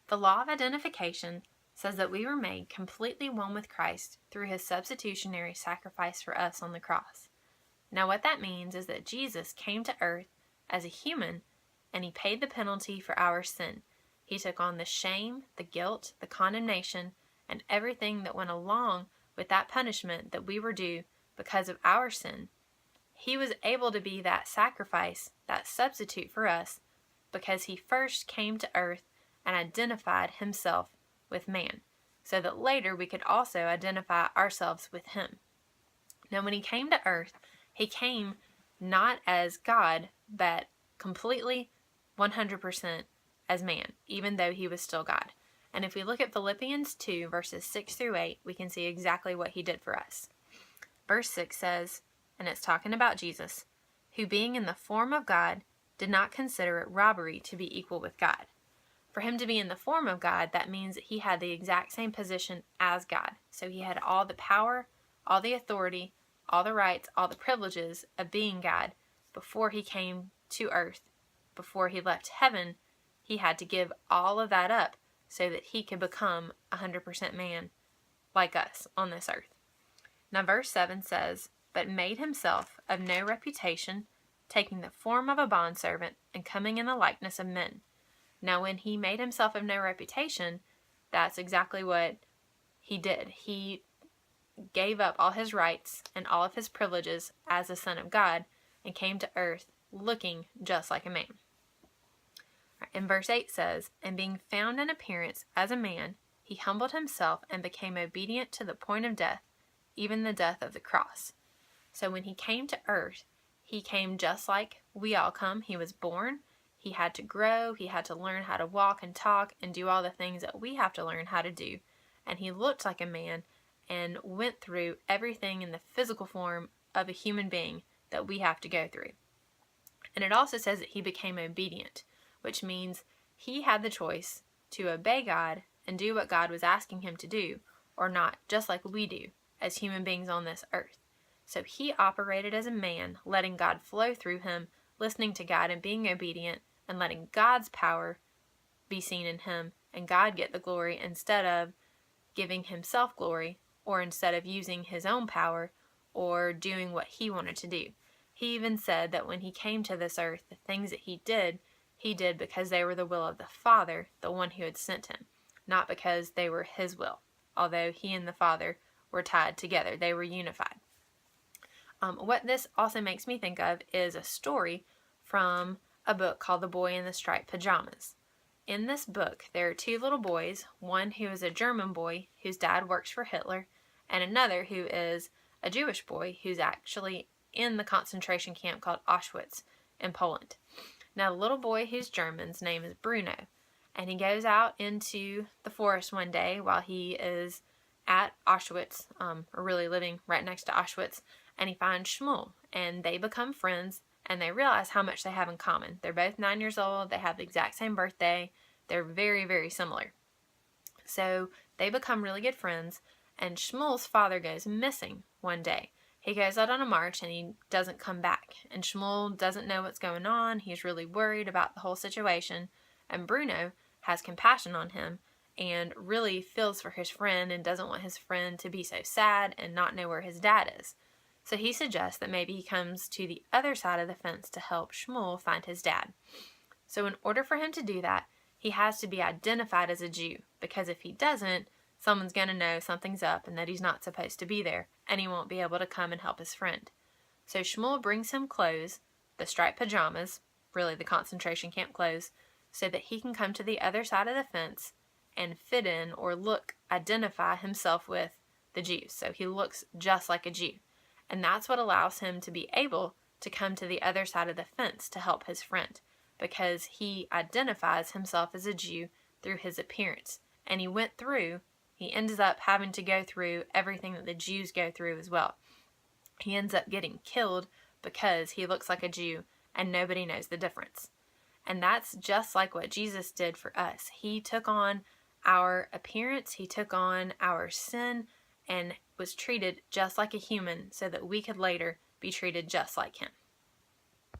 The law of identification says that we were made completely one with Christ through his substitutionary sacrifice for us on the cross. Now what that means is that Jesus came to earth as a human and he paid the penalty for our sin. He took on the shame, the guilt, the condemnation, and everything that went along with that punishment that we were due because of our sin. He was able to be that sacrifice, that substitute for us, because he first came to earth and identified himself with man, so that later we could also identify ourselves with him. Now, when he came to earth, he came not as God, but completely 100% as man, even though he was still God. And if we look at Philippians 2, verses 6 through 8, we can see exactly what he did for us. Verse 6 says, and it's talking about Jesus, who being in the form of God, did not consider it robbery to be equal with God. For him to be in the form of God, that means that he had the exact same position as God. So he had all the power, all the authority, all the rights, all the privileges of being God before he came to earth. Before he left heaven, he had to give all of that up so that he could become 100% man like us on this earth. Now verse 7 says, but made himself of no reputation, taking the form of a bondservant and coming in the likeness of men. Now when he made himself of no reputation, that's exactly what he did. He gave up all his rights and all of his privileges as a son of God and came to earth looking just like a man. And verse 8 says, and being found in appearance as a man, he humbled himself and became obedient to the point of death, even the death of the cross. So when he came to earth, he came just like we all come. He was born. He had to grow. He had to learn how to walk and talk and do all the things that we have to learn how to do. And he looked like a man and went through everything in the physical form of a human being that we have to go through. And it also says that he became obedient, which means he had the choice to obey God and do what God was asking him to do or not, just like we do as human beings on this earth. So he operated as a man, letting God flow through him, listening to God and being obedient and letting God's power be seen in him and God get the glory instead of giving himself glory or instead of using his own power or doing what he wanted to do. He even said that when he came to this earth, the things that he did because they were the will of the Father, the one who had sent him, not because they were his will, although he and the Father were tied together. They were unified. What this also makes me think of is a story from a book called The Boy in the Striped Pajamas. In this book, there are two little boys, one who is a German boy whose dad works for Hitler, and another who is a Jewish boy who's actually in the concentration camp called Auschwitz in Poland. Now, the little boy who's German's name is Bruno, and he goes out into the forest one day while he is at Auschwitz, or really living right next to Auschwitz, and he finds Shmuel, and they become friends, and they realize how much they have in common. They're both 9 years old, they have the exact same birthday, they're very, very similar. So they become really good friends, and Shmuel's father goes missing one day. He goes out on a march and he doesn't come back, and Shmuel doesn't know what's going on. He's really worried about the whole situation, and Bruno has compassion on him and really feels for his friend and doesn't want his friend to be so sad and not know where his dad is. So he suggests that maybe he comes to the other side of the fence to help Shmuel find his dad. So in order for him to do that, he has to be identified as a Jew, because if he doesn't, someone's going to know something's up and that he's not supposed to be there, and he won't be able to come and help his friend. So Shmuel brings him clothes, the striped pajamas, really the concentration camp clothes, so that he can come to the other side of the fence and fit in or identify himself with the Jews. So he looks just like a Jew. And that's what allows him to be able to come to the other side of the fence to help his friend, because he identifies himself as a Jew through his appearance. And he ends up having to go through everything that the Jews go through as well. He ends up getting killed because he looks like a Jew and nobody knows the difference. And that's just like what Jesus did for us. He took on our appearance, he took on our sin, and was treated just like a human so that we could later be treated just like him.